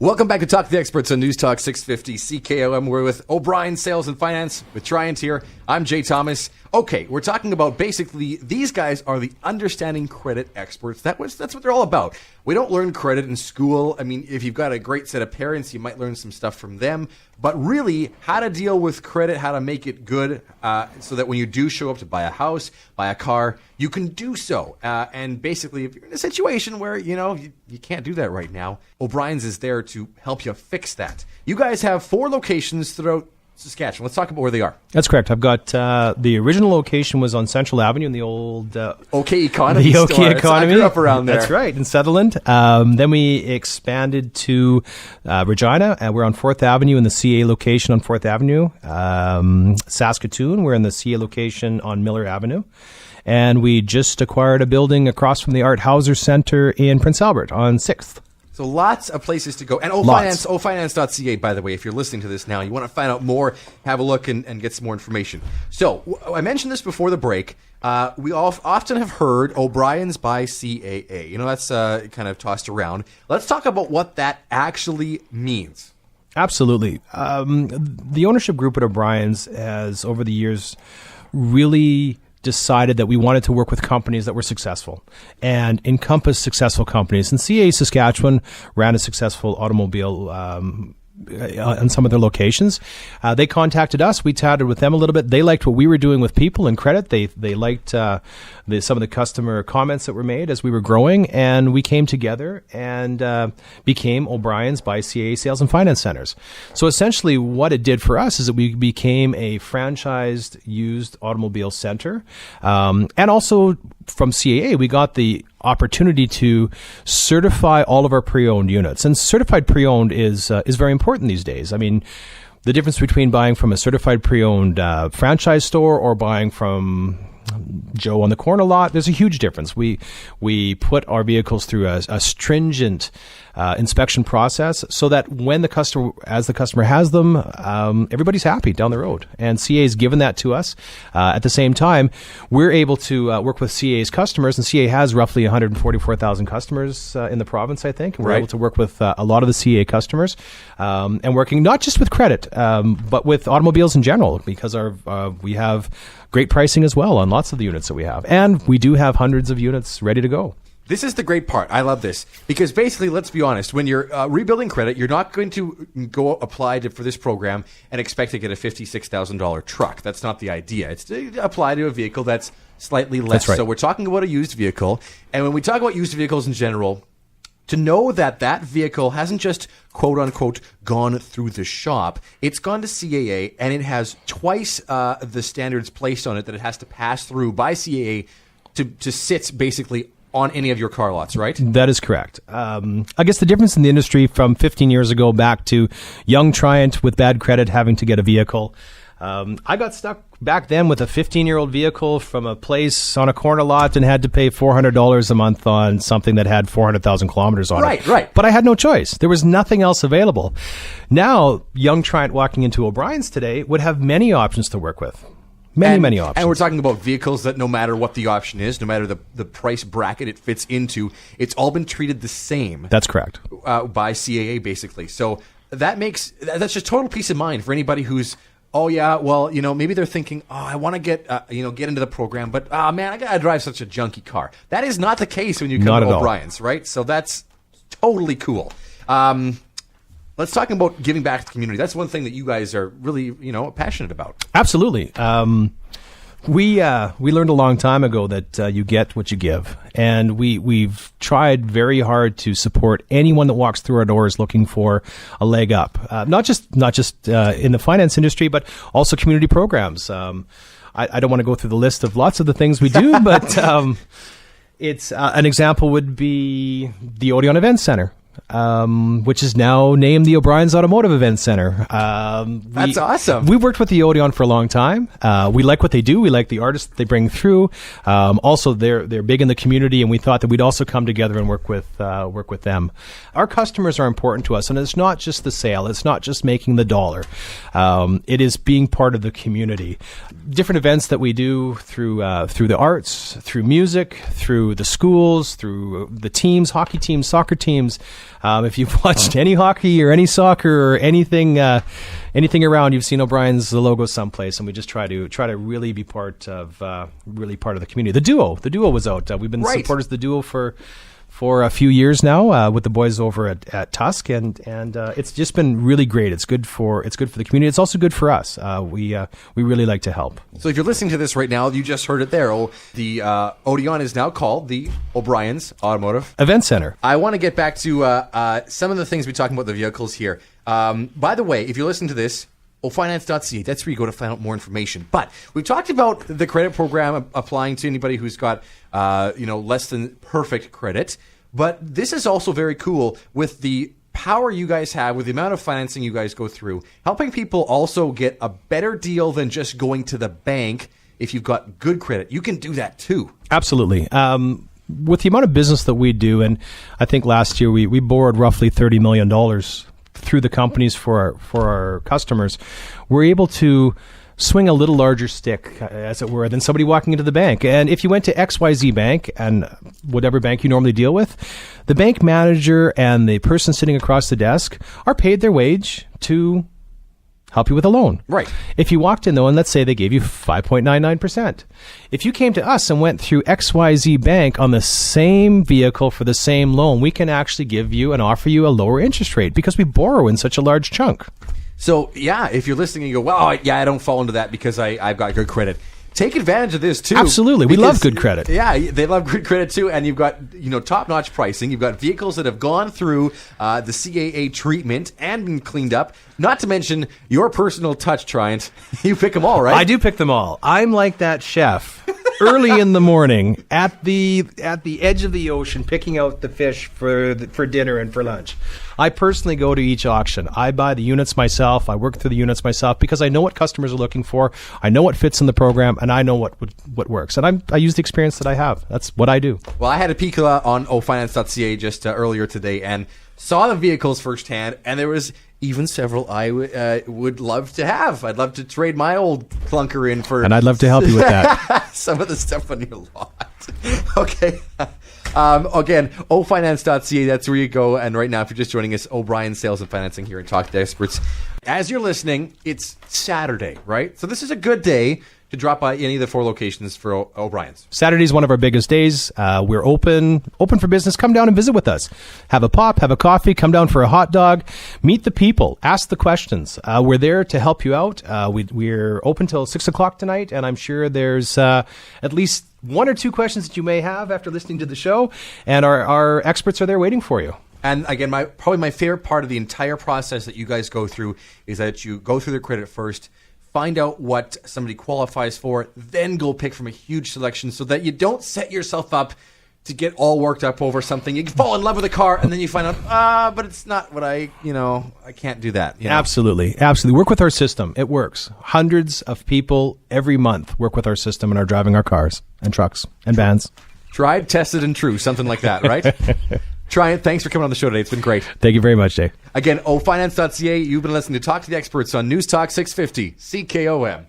Welcome back to Talk to the Experts on News Talk 650 CKOM. We're with OBriens Sales and Finance with Triant here. I'm Jay Thomas. Okay, we're talking about basically these guys are the understanding credit experts. That's what they're all about. We don't learn credit in school. I mean, if you've got a great set of parents, you might learn some stuff from them. But really, how to deal with credit, how to make it good so that when you do show up to buy a house, buy a car, you can do so. And basically, if you're in a situation where, you can't do that right now, OBriens is there to help you fix that. You guys have 4 locations throughout Saskatchewan. Let's talk about where they are. That's correct. I've got the original location was on Central Avenue in the old OK Economy the OK store. Economy. I grew up around there. That's right, in Sutherland. Then we expanded to Regina. We're on 4th Avenue in the CA location on 4th Avenue. Saskatoon, we're in the CA location on Miller Avenue. And we just acquired a building across from the Art Hauser Center in Prince Albert on 6th. So lots of places to go. And ofinance.ca, by the way, if you're listening to this now, you want to find out more, have a look and get some more information. So I mentioned this before the break. We often have heard OBriens by CAA. That's kind of tossed around. Let's talk about what that actually means. Absolutely. The ownership group at OBriens has, over the years, really decided that we wanted to work with companies that were successful and encompass successful companies. And CA Saskatchewan ran a successful automobile on some of their locations. They contacted us. We chatted with them a little bit. They liked what we were doing with people and credit. They liked some of the customer comments that were made as we were growing, and we came together and became OBriens by CA Sales and Finance Centers. So essentially what it did for us is that we became a franchised used automobile center. And also from CAA, we got the opportunity to certify all of our pre-owned units. And certified pre-owned is very important these days. I mean, the difference between buying from a certified pre-owned franchise store or buying from Joe on the corner lot, there's a huge difference. We put our vehicles through a stringent inspection process so that when the customer has them, everybody's happy down the road. And CA has given that to us. At the same time, we're able to work with CA's customers, and CA has roughly 144,000 customers in the province, I think. And we're able to work with a lot of the CA customers and working not just with credit, but with automobiles in general, because we have great pricing as well on lots of the units that we have. And we do have hundreds of units ready to go. This is the great part. I love this because basically, let's be honest, when you're rebuilding credit, you're not going to go apply for this program and expect to get a $56,000 truck. That's not the idea. It's to apply to a vehicle that's slightly less. That's right. So we're talking about a used vehicle. And when we talk about used vehicles in general, to know that vehicle hasn't just, quote unquote, gone through the shop, it's gone to CAA, and it has twice the standards placed on it that it has to pass through by CAA to sit basically on any of your car lots, right? That is correct. I guess the difference in the industry from 15 years ago back to young Triant with bad credit having to get a vehicle. I got stuck back then with a 15-year-old vehicle from a place on a corner lot and had to pay $400 a month on something that had 400,000 kilometers on it. Right. But I had no choice. There was nothing else available. Now, young Triant walking into OBriens today would have many options to work with. Many options. And we're talking about vehicles that no matter what the option is, no matter the price bracket it fits into, it's all been treated the same. That's correct. By CAA, basically. So that's just total peace of mind for anybody who's, maybe they're thinking, I want to get into the program, but man, I gotta drive such a junky car. That is not the case when you come to OBriens, right? So that's totally cool. Let's talk about giving back to the community. That's one thing that you guys are really, passionate about. Absolutely. We learned a long time ago that you get what you give, and we've tried very hard to support anyone that walks through our doors looking for a leg up. Not just in the finance industry, but also community programs. I don't want to go through the list of lots of the things we do, but it's an example would be the Odeon Event Center. Which is now named the OBriens Automotive Event Center. That's awesome. We've worked with the Odeon for a long time. We like what they do. We like the artists that they bring through. Also, they're big in the community, and we thought that we'd also come together and work with them. Our customers are important to us, and it's not just the sale. It's not just making the dollar. It is being part of the community. Different events that we do through the arts, through music, through the schools, through the teams, hockey teams, soccer teams. If you've watched any hockey or any soccer or anything around, you've seen O'Brien's the logo someplace, and we just try to really be part of the community. The duo was out. We've been supporters of the duo for a few years now with the boys over at Tusk, and it's just been really great. It's good for the community. It's also good for us. We really like to help. So if you're listening to this right now, you just heard it there. The Odeon is now called the O'Briens Automotive Event Center. I want to get back to some of the things we're talking about the vehicles here. By the way, if you're listening to this, ofinance.ca, that's where you go to find out more information. But we've talked about the credit program applying to anybody who's got less than perfect credit. But this is also very cool with the power you guys have, with the amount of financing you guys go through, helping people also get a better deal than just going to the bank. If you've got good credit, you can do that too. Absolutely. With the amount of business that we do, and I think last year we borrowed roughly $30 million through the companies for our customers, we're able to swing a little larger stick, as it were, than somebody walking into the bank. And if you went to XYZ Bank, and whatever bank you normally deal with, the bank manager and the person sitting across the desk are paid their wage to help you with a loan. Right. If you walked in, though, and let's say they gave you 5.99%. If you came to us and went through XYZ Bank on the same vehicle for the same loan, we can actually give you and offer you a lower interest rate because we borrow in such a large chunk. So, yeah, if you're listening and you go, well, I don't fall into that because I've got good credit. Take advantage of this, too. Absolutely. We love good credit. Yeah, they love good credit, too. And you've got, top-notch pricing. You've got vehicles that have gone through the CAA treatment and been cleaned up. Not to mention your personal touch, Triant. You pick them all, right? I do pick them all. I'm like that chef early in the morning at the edge of the ocean picking out the fish for dinner and for lunch. I personally go to each auction. I buy the units myself. I work through the units myself because I know what customers are looking for. I know what fits in the program, and I know what works. And I use the experience that I have. That's what I do. Well, I had a peek on ofinance.ca just earlier today and saw the vehicles firsthand, and there was even several I would love to have. I'd love to trade my old clunker in for... And I'd love to help you with that. some of the stuff on your lot. Okay. Again, ofinance.ca, that's where you go. And right now, if you're just joining us, O'Brien's Sales and Financing here and Talk to Experts. As you're listening, it's Saturday, right? So this is a good day to drop by any of the 4 locations for O'Brien's. Saturday is one of our biggest days. We're open for business. Come down and visit with us. Have a pop, have a coffee, come down for a hot dog, meet the people, ask the questions. We're there to help you out. We're open till 6 o'clock tonight, and I'm sure there's at least 1 or 2 questions that you may have after listening to the show, and our experts are there waiting for you. And again, probably my favorite part of the entire process that you guys go through is that you go through their credit first, find out what somebody qualifies for, then go pick from a huge selection so that you don't set yourself up to get all worked up over something. You fall in love with a car and then you find out, but it's not what I can't do that. Absolutely. Work with our system. It works. Hundreds of people every month work with our system and are driving our cars and trucks and vans. Tried, tested, and true. Something like that, right? Triant, thanks for coming on the show today. It's been great. Thank you very much, Jay. Again, ofinance.ca. You've been listening to Talk to the Experts on News Talk 650 CKOM.